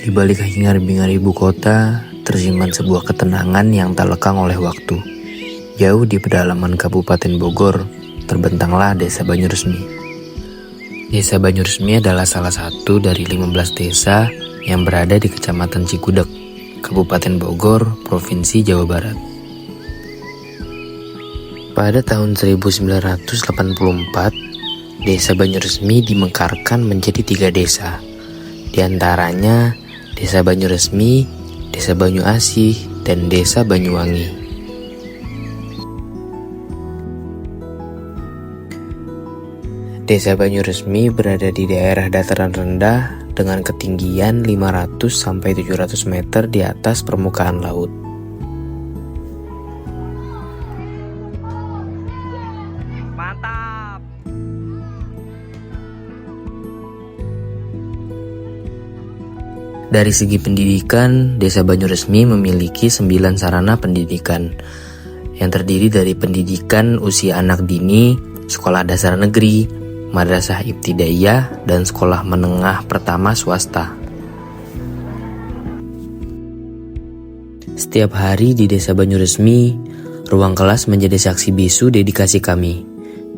Di balik hingar-bingar ibu kota, tersimpan sebuah ketenangan yang tak lekang oleh waktu. Jauh di pedalaman Kabupaten Bogor, terbentanglah Desa Banyuresmi. Desa Banyuresmi adalah salah satu dari 15 desa yang berada di Kecamatan Cikudek, Kabupaten Bogor, Provinsi Jawa Barat. Pada tahun 1984, Desa Banyuresmi dimekarkan menjadi 3 desa. Di antaranya Desa Banyuresmi, Desa Banyuasih, dan Desa Banyuwangi. Desa Banyuresmi berada di daerah dataran rendah dengan ketinggian 500-700 meter di atas permukaan laut. Mantap. Dari segi pendidikan, Desa Banyuresmi memiliki 9 sarana pendidikan yang terdiri dari pendidikan usia anak dini, sekolah dasar negeri, madrasah ibtidaiyah, dan sekolah menengah pertama swasta. Setiap hari di Desa Banyuresmi, ruang kelas menjadi saksi bisu dedikasi kami.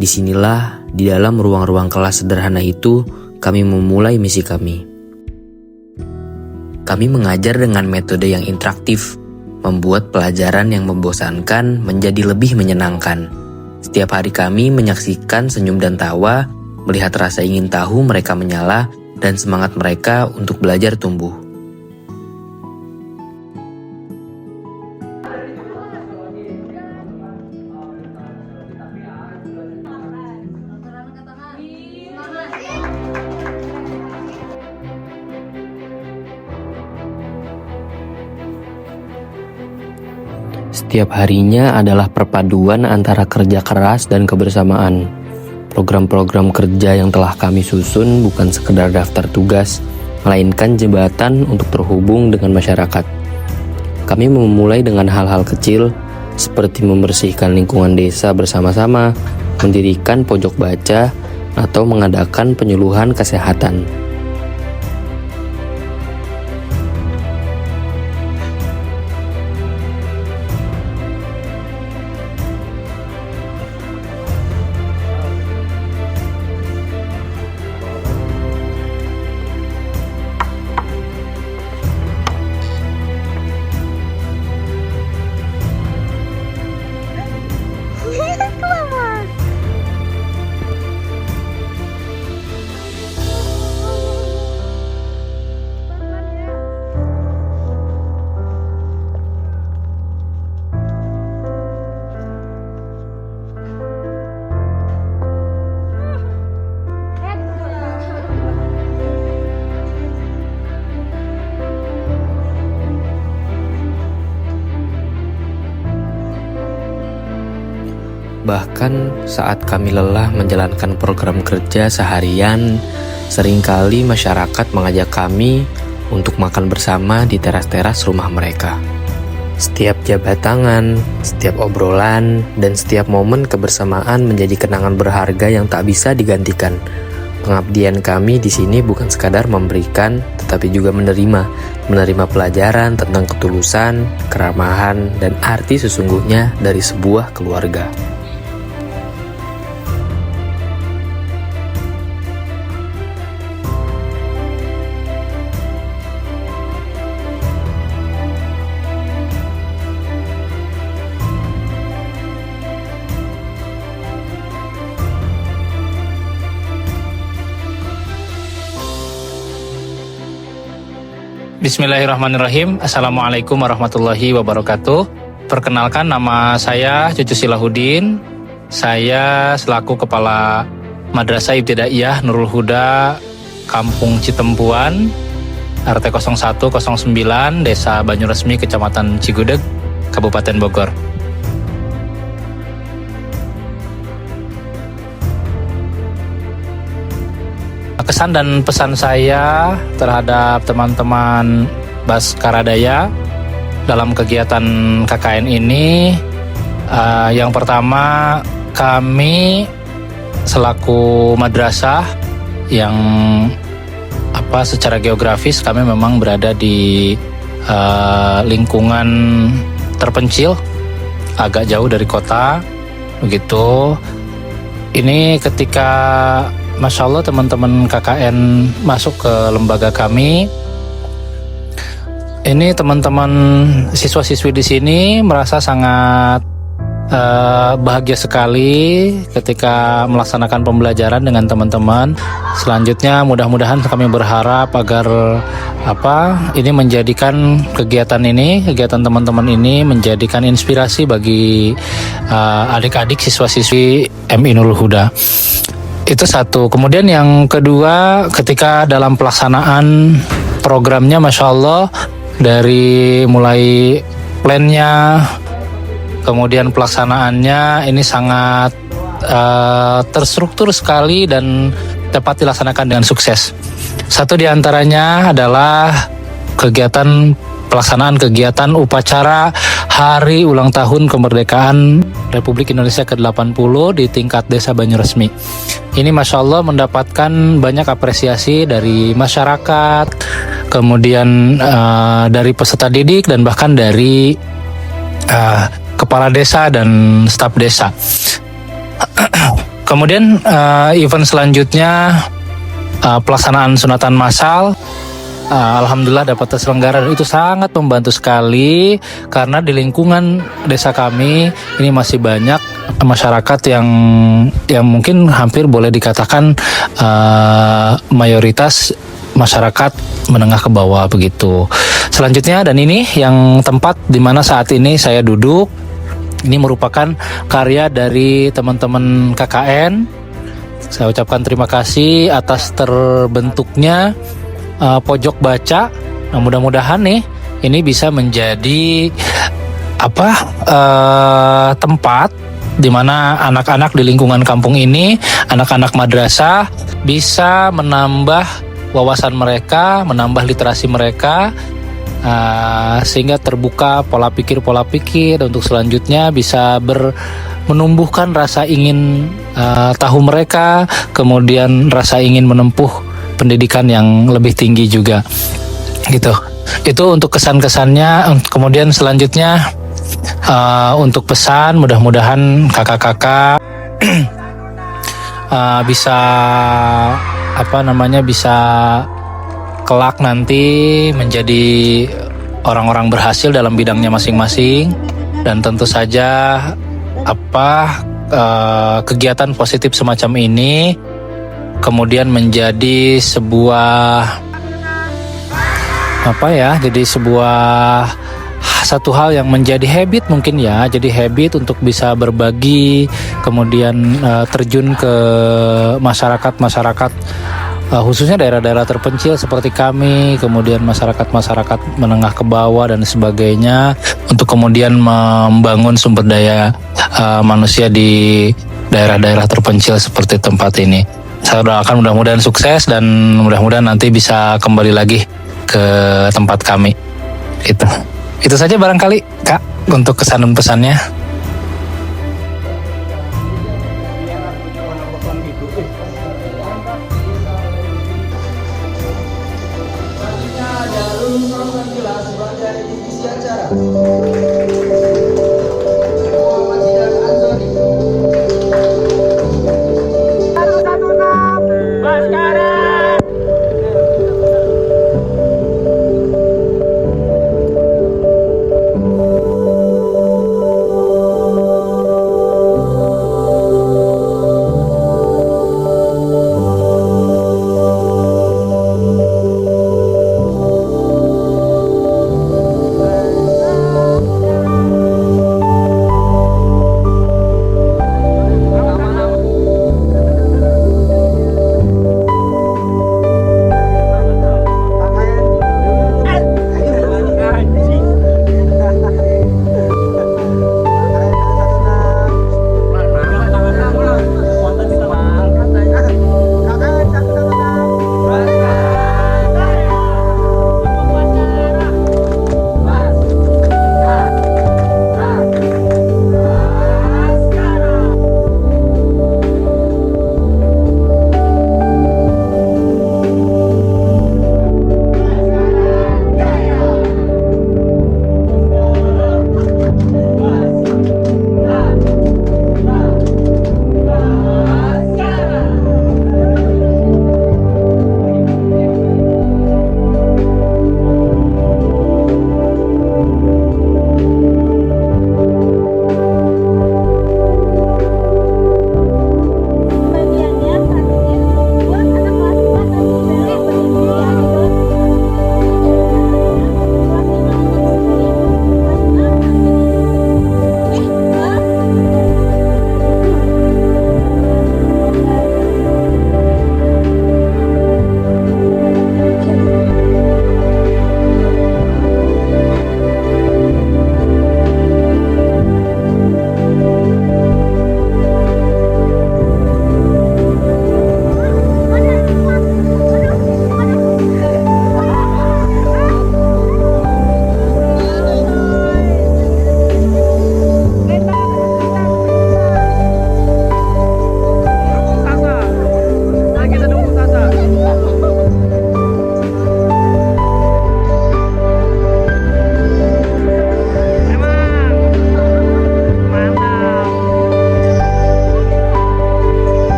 Disinilah, di dalam ruang-ruang kelas sederhana itu, kami memulai misi kami. Kami mengajar dengan metode yang interaktif, membuat pelajaran yang membosankan menjadi lebih menyenangkan. Setiap hari kami menyaksikan senyum dan tawa, melihat rasa ingin tahu mereka menyala, dan semangat mereka untuk belajar tumbuh. Setiap harinya adalah perpaduan antara kerja keras dan kebersamaan. Program-program kerja yang telah kami susun bukan sekedar daftar tugas, melainkan jembatan untuk terhubung dengan masyarakat. Kami memulai dengan hal-hal kecil, seperti membersihkan lingkungan desa bersama-sama, mendirikan pojok baca, atau mengadakan penyuluhan kesehatan. Bahkan saat kami lelah menjalankan program kerja seharian, seringkali masyarakat mengajak kami untuk makan bersama di teras-teras rumah mereka. Setiap jabat tangan, setiap obrolan, dan setiap momen kebersamaan menjadi kenangan berharga yang tak bisa digantikan. Pengabdian kami di sini bukan sekadar memberikan, tetapi juga menerima pelajaran tentang ketulusan, keramahan, dan arti sesungguhnya dari sebuah keluarga. Bismillahirrahmanirrahim. Assalamualaikum warahmatullahi wabarakatuh. Perkenalkan, nama saya Cucu Silahudin. Saya selaku Kepala Madrasah Ibtidaiyah Nurul Huda Kampung Citempuan, RT 0109, Desa Banyuresmi, Kecamatan Cikudek, Kabupaten Bogor. Kesan dan pesan saya terhadap teman-teman Baskaradaya dalam kegiatan KKN ini, yang pertama, kami selaku madrasah yang secara geografis kami memang berada di lingkungan terpencil, agak jauh dari kota, begitu. Ini ketika Masya Allah teman-teman KKN masuk ke lembaga kami, ini teman-teman siswa-siswi di sini merasa sangat bahagia sekali ketika melaksanakan pembelajaran dengan teman-teman. Selanjutnya mudah-mudahan kami berharap agar ini menjadikan kegiatan teman-teman ini menjadikan inspirasi bagi adik-adik siswa-siswi MI Nurul Huda. Itu satu. Kemudian yang kedua, ketika dalam pelaksanaan programnya Masya Allah, dari mulai plannya, kemudian pelaksanaannya ini sangat terstruktur sekali dan dapat dilaksanakan dengan sukses. Satu diantaranya adalah pelaksanaan kegiatan upacara Hari Ulang Tahun Kemerdekaan Republik Indonesia ke-80 di tingkat Desa Banyuresmi. Ini Masya Allah mendapatkan banyak apresiasi dari masyarakat, kemudian dari peserta didik, dan bahkan dari kepala desa dan staf desa. Kemudian event selanjutnya pelaksanaan sunatan massal. Alhamdulillah dapat terselenggara, dan itu sangat membantu sekali karena di lingkungan desa kami ini masih banyak masyarakat yang mungkin hampir boleh dikatakan mayoritas masyarakat menengah ke bawah begitu. Selanjutnya, dan ini yang tempat di mana saat ini saya duduk, ini merupakan karya dari teman-teman KKN. Saya ucapkan terima kasih atas terbentuknya pojok baca. Nah, mudah-mudahan nih ini bisa menjadi tempat di mana anak-anak di lingkungan kampung ini, anak-anak madrasah bisa menambah wawasan mereka, menambah literasi mereka, sehingga terbuka pola pikir untuk selanjutnya bisa menumbuhkan rasa ingin tahu mereka, kemudian rasa ingin menempuh pendidikan yang lebih tinggi juga gitu. Itu untuk kesan-kesannya. Kemudian selanjutnya untuk pesan, mudah-mudahan kakak-kakak bisa bisa kelak nanti menjadi orang-orang berhasil dalam bidangnya masing-masing, dan tentu saja kegiatan positif semacam ini kemudian menjadi sebuah satu hal yang menjadi habit mungkin ya, jadi habit untuk bisa berbagi, kemudian terjun ke masyarakat khususnya daerah-daerah terpencil seperti kami, kemudian masyarakat menengah ke bawah dan sebagainya, untuk kemudian membangun sumber daya manusia di daerah-daerah terpencil seperti tempat ini. Saya doakan mudah-mudahan sukses dan mudah-mudahan nanti bisa kembali lagi ke tempat kami. Itu saja barangkali Kak untuk kesan dan pesannya.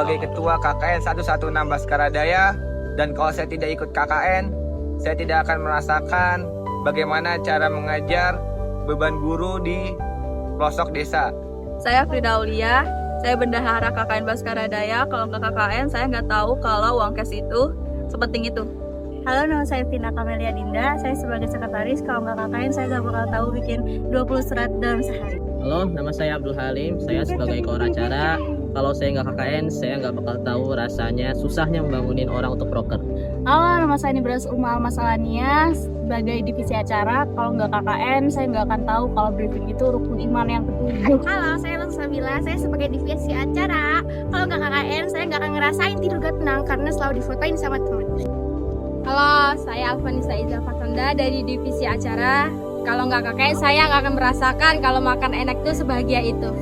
sebagai ketua KKN 116 Baskara Daya, dan kalau saya tidak ikut KKN, saya tidak akan merasakan bagaimana cara mengajar beban guru di pelosok desa. Saya Frida Aulia, saya bendahara KKN Baskara Daya. Kalau nggak KKN, saya nggak tahu kalau uang cash itu sepenting itu. Halo, nama saya Tina Kamelia Dinda. Saya sebagai sekretaris. Kalau nggak KKN, saya nggak bakal tahu bikin 20 surat dalam sehari. Halo, nama saya Abdul Halim. Saya sebagai koracara. Kalau saya nggak KKN, saya nggak bakal tahu rasanya susahnya membangunin orang untuk proker. Halo, nama saya Nibras Umal Masalania. Sebagai divisi acara, kalau nggak KKN, saya nggak akan tahu kalau briefing itu rukun iman yang ketujuh. Halo, saya Lutfi Sabila. Saya sebagai divisi acara. Kalau nggak KKN, saya nggak akan ngerasain tidur gak tenang karena selalu difotoin sama teman. Halo, saya Alvanisa Iza Fatanda dari divisi acara. Kalau nggak KKN, saya nggak akan merasakan kalau makan enak itu sebahagia itu.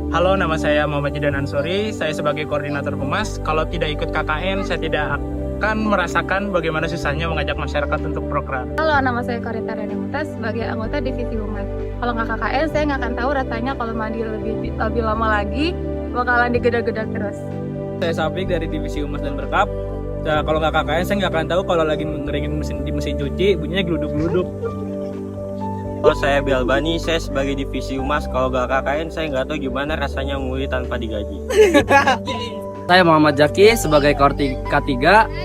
Halo, nama saya Muhammad Jidan Ansori. Saya sebagai koordinator Humas. Kalau tidak ikut KKN, saya tidak akan merasakan bagaimana susahnya mengajak masyarakat untuk proker. Halo, nama saya Korita Renemuta sebagai anggota divisi Humas. Kalau nggak KKN, saya nggak akan tahu rasanya kalau mandi lebih lama lagi, bakalan digedor-gedor terus. Saya Sabik dari divisi Humas dan Berkap. Nah, kalau nggak KKN, saya nggak akan tahu kalau lagi ngeringin mesin cuci, bunyinya geluduk-geluduk. Oh, saya Bialbani, saya sebagai divisi Humas. Kalau nggak KKN, saya nggak tahu gimana rasanya nguli tanpa digaji. Saya Muhammad Zaki sebagai K3.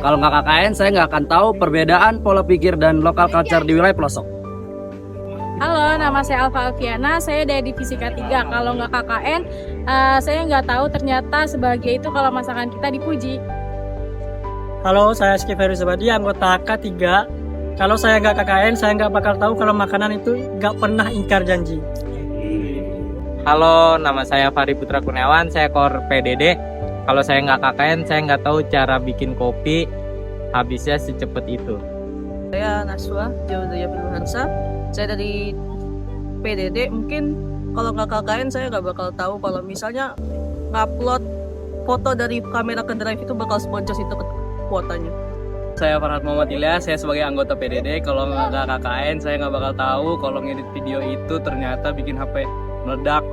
Kalau nggak KKN, saya nggak akan tahu perbedaan pola pikir dan lokal culture di wilayah pelosok. Halo, nama saya Alfa Alfiana. Saya dari divisi K3. Kalau nggak KKN, saya nggak tahu ternyata sebahagia itu kalau masakan kita dipuji. Halo, saya Rizky Ferry Zubadi, anggota K3. Kalau saya nggak KKN, saya nggak bakal tahu kalau makanan itu nggak pernah ingkar janji. Halo, nama saya Fahri Putra Kurniawan, saya Kor PDD. Kalau saya nggak KKN, saya nggak tahu cara bikin kopi habisnya secepat itu. Saya Naswa Jawadaya Firmansyah. Saya dari PDD. Mungkin kalau nggak KKN, saya nggak bakal tahu kalau misalnya ngupload foto dari kamera ke drive itu bakal sponsor itu kuotanya. Saya Farhad Muhammad Ilyas, saya sebagai anggota PDD. Kalau nggak KKN, saya nggak bakal tahu kalau ngedit video itu ternyata bikin HP meledak.